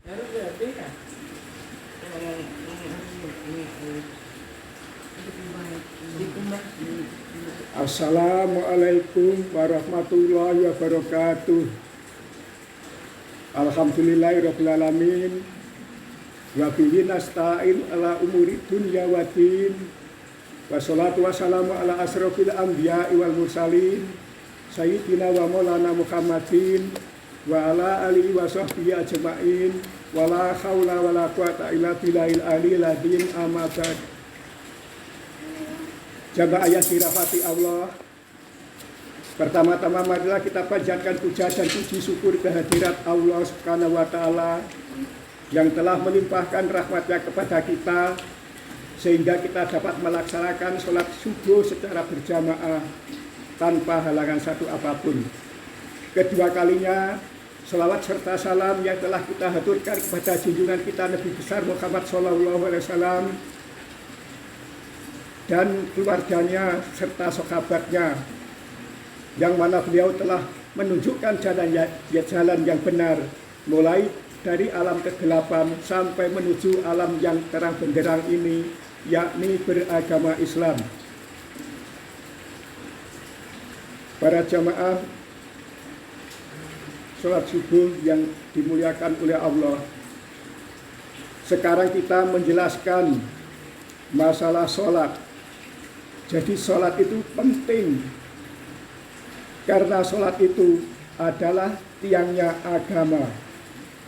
Assalamualaikum warahmatullahi wabarakatuh. Alhamdulillahirabbil alamin. Wa bihi nasta'in ala umuri dunya waddin. Wassalatu wassalamu ala asrofil anbiya'i wal mursalin sayyidina wa maulana Muhammadin wa ala alihi wa sahbihi ajma'in. Wala haula wala quwata illa billahil aliyil azim. Amma ba'd. Jamaah yang dirahmati Allah, pertama-tama marilah kita panjatkan puja dan puji syukur kehadirat Allah Subhanahu wa Ta'ala yang telah melimpahkan rahmat-Nya kepada kita sehingga kita dapat melaksanakan sholat subuh secara berjamaah tanpa halangan satu apapun. Kedua kalinya, selawat serta salam yang telah kita haturkan kepada junjungan kita Nabi besar Muhammad SAW dan keluarganya serta sahabatnya, yang mana beliau telah menunjukkan jalan yang benar mulai dari alam kegelapan sampai menuju alam yang terang benderang ini, yakni beragama Islam. Para jamaah sholat subuh yang dimuliakan oleh Allah, sekarang kita menjelaskan masalah sholat. Jadi sholat itu penting karena sholat itu adalah tiangnya agama,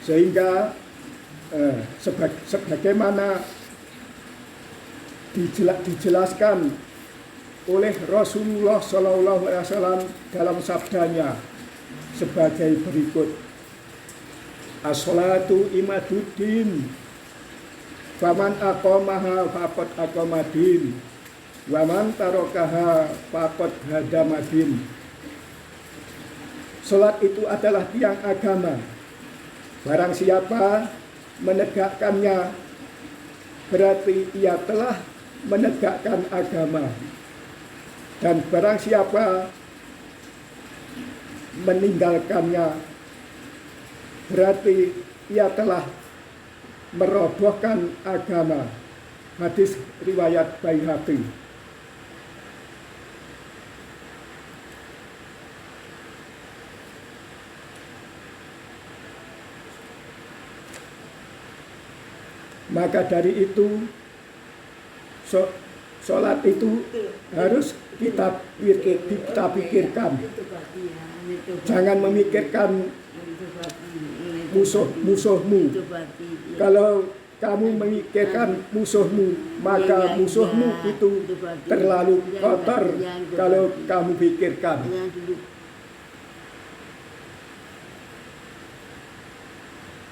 sehingga sebagaimana dijelaskan oleh Rasulullah SAW dalam sabdanya sebagai berikut: as-sholatu imaduddin, faman aqamaha faqad aqamadin, waman tarokaha faqad hadamadin. Salat itu adalah tiang agama. Barang siapa menegakkannya, berarti ia telah menegakkan agama. Dan barang siapa meninggalkannya, berarti ia telah merobohkan agama. Hadis riwayat Baihaqi. Maka dari itu sholat itu harus kita pikirkan. Jangan memikirkan musuhmu. Kalau kamu memikirkan musuhmu, maka musuhmu itu terlalu kotor kalau kamu pikirkan.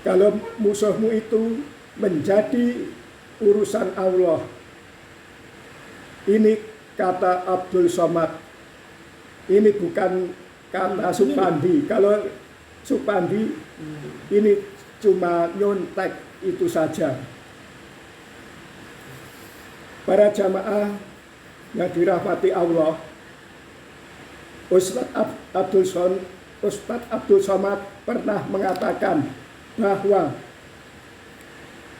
Kalau musuhmu itu menjadi urusan Allah. Ini kata Abdul Somad. Ini bukan kata Supandi. Kalau Supandi ini cuma nyontek itu saja. Para jamaah yang dirahmati Allah, Ustadz Abdul Somad pernah mengatakan bahwa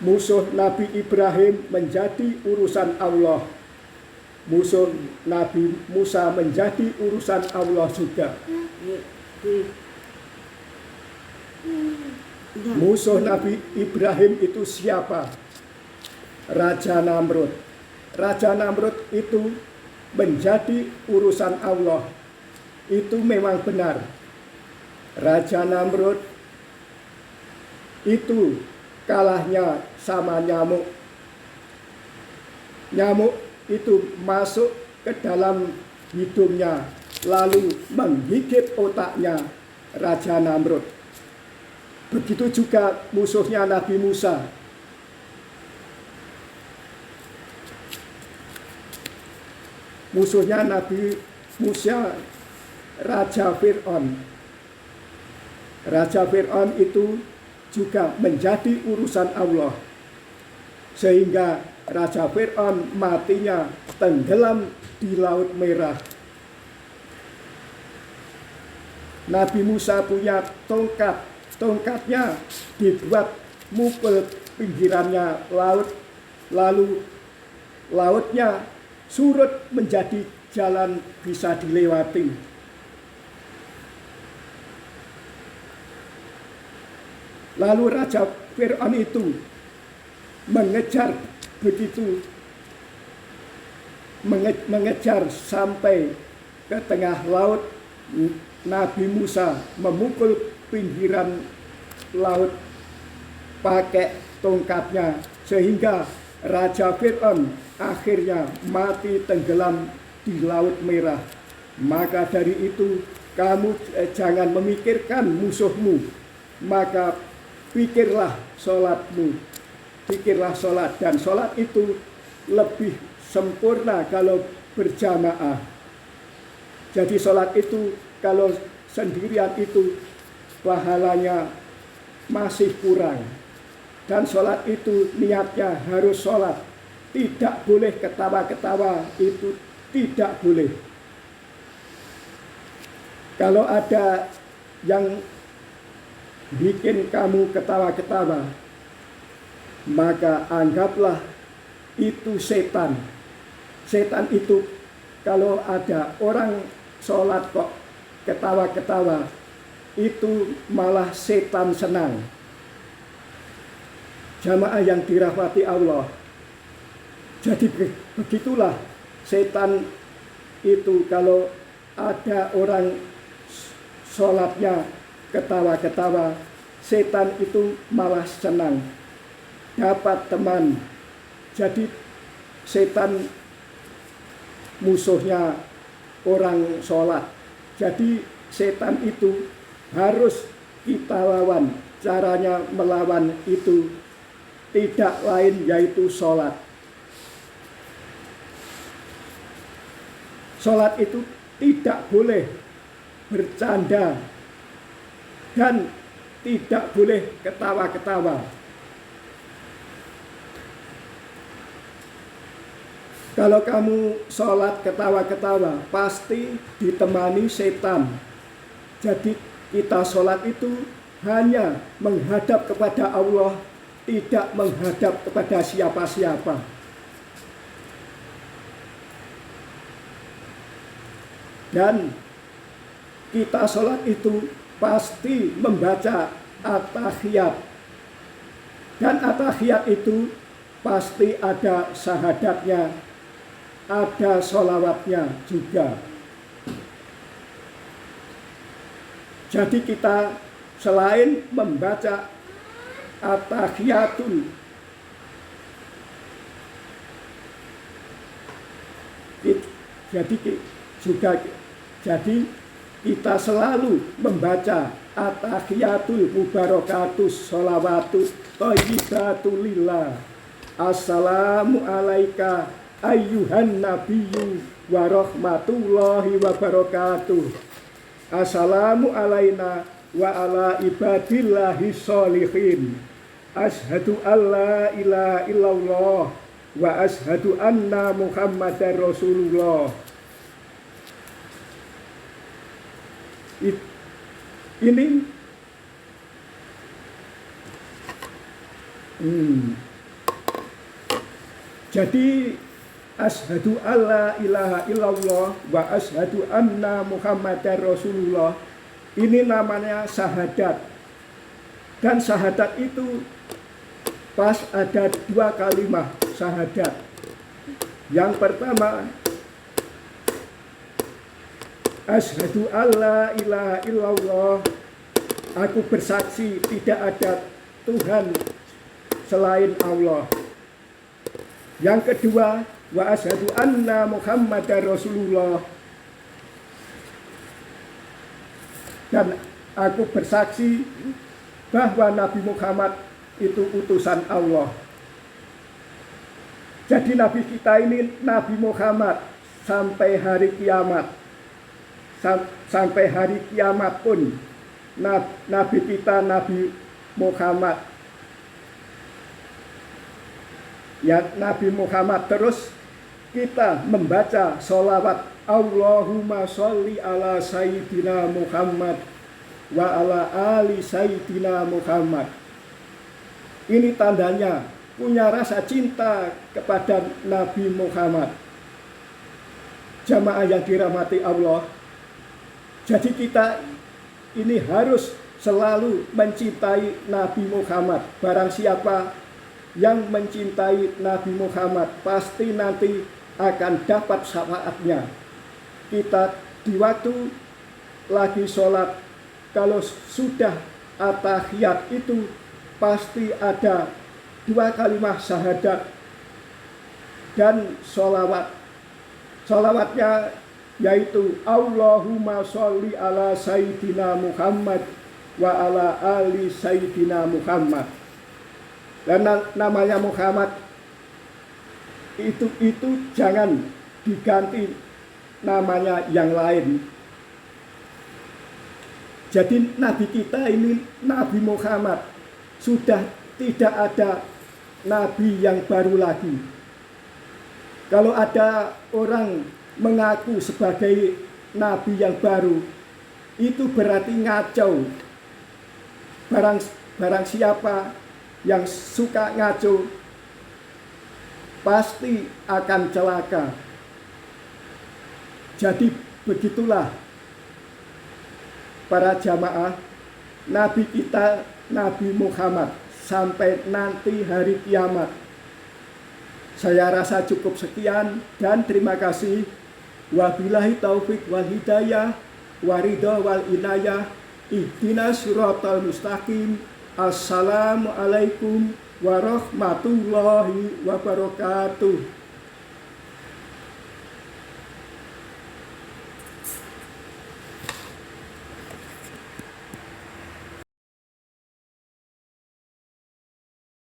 musuh Nabi Ibrahim menjadi urusan Allah. Musuh Nabi Musa menjadi urusan Allah juga. Musuh Nabi Ibrahim itu siapa? Raja Namrud. Raja Namrud itu menjadi urusan Allah. Itu memang benar. Raja Namrud itu kalahnya sama nyamuk. Nyamuk itu masuk ke dalam hidungnya, lalu menggigit otaknya Raja Namrud. Begitu juga musuhnya Nabi Musa. Musuhnya Nabi Musa, Raja Fir'aun. Raja Fir'aun itu juga menjadi urusan Allah, sehingga Raja Fir'aun matinya tenggelam di Laut Merah. Nabi Musa punya tongkat. Tongkatnya dibuat mukul pinggirannya laut, lalu lautnya surut menjadi jalan bisa dilewati. Lalu Raja Fir'aun itu mengejar mengejar sampai ke tengah laut. Nabi Musa memukul pinggiran laut pakai tongkatnya sehingga Raja Fir'aun akhirnya mati tenggelam di Laut Merah. Maka dari itu kamu jangan memikirkan musuhmu, maka pikirlah sholatmu. Pikirlah sholat, dan sholat itu lebih sempurna kalau berjamaah. Jadi sholat itu kalau sendirian itu pahalanya masih kurang. Dan sholat itu niatnya harus sholat. Tidak boleh ketawa-ketawa, itu tidak boleh. Kalau ada yang bikin kamu ketawa-ketawa, maka anggaplah itu setan. Setan itu kalau ada orang sholat kok ketawa-ketawa, itu malah setan senang. Jamaah yang dirahmati Allah. Jadi begitulah setan itu kalau ada orang sholatnya ketawa-ketawa, setan itu malah senang, dapat teman. Jadi setan musuhnya orang sholat. Jadi setan itu harus kita lawan. Caranya melawan itu tidak lain yaitu sholat. Sholat itu tidak boleh bercanda dan tidak boleh ketawa-ketawa. Kalau kamu sholat ketawa-ketawa, pasti ditemani setan. Jadi kita sholat itu hanya menghadap kepada Allah, tidak menghadap kepada siapa-siapa. Dan kita sholat itu pasti membaca at-tahiyat. Dan at-tahiyat itu pasti ada syahadatnya, ada sholawatnya juga. Jadi kita selain membaca at-tahiyatul, jadi kita selalu membaca at-tahiyatul mubarakatus sholawatut thayyibatulillah. Assalamu alaika ayyuhan nabiyyu wa rahmatullahi wa barakatuh. Assalamu alaina wa ala ibadillahi sholihin. Ashhadu alla ilaha illallah wa ashhadu anna Muhammadar Rasulullah. Ini jadi ashhadu alla ilaha illallah wa ashhadu anna Muhammadar Rasulullah, ini namanya syahadat. Dan syahadat itu pas ada dua kalimat syahadat. Yang pertama, asyhadu alla ilaha illallah, aku bersaksi tidak ada Tuhan selain Allah. Yang kedua, wa asyhadu anna Muhammadar Rasulullah, dan aku bersaksi bahwa Nabi Muhammad itu utusan Allah. Jadi Nabi kita ini Nabi Muhammad sampai hari kiamat. Sampai hari kiamat pun Nabi kita Nabi Muhammad. Ya, Nabi Muhammad. Terus kita membaca sholawat Allahumma sholli ala sayyidina Muhammad wa ala ali sayyidina Muhammad. Ini tandanya punya rasa cinta kepada Nabi Muhammad. Jamaah yang dirahmati Allah, jadi kita ini harus selalu mencintai Nabi Muhammad. Barang siapa yang mencintai Nabi Muhammad pasti nanti akan dapat syafaatnya. Kita di waktu lagi sholat, kalau sudah at-tahiyat itu pasti ada 2 kalimat syahadat dan sholawat. Sholawatnya yaitu Allahumma sholli ala Sayyidina Muhammad wa ala ali Sayyidina Muhammad. Dan namanya Muhammad itu jangan diganti namanya yang lain. Jadi Nabi kita ini Nabi Muhammad, sudah tidak ada Nabi yang baru lagi. Kalau ada orang mengaku sebagai Nabi yang baru, itu berarti ngaco. Barang siapa yang suka ngaco pasti akan celaka. Jadi begitulah para jamaah, Nabi kita Nabi Muhammad sampai nanti hari kiamat. Saya rasa cukup sekian dan terima kasih. Wabillahi taufik wal hidayah waridho wal inayah. Ihdinas siratal mustaqim. Assalamualaikum warahmatullahi wabarakatuh.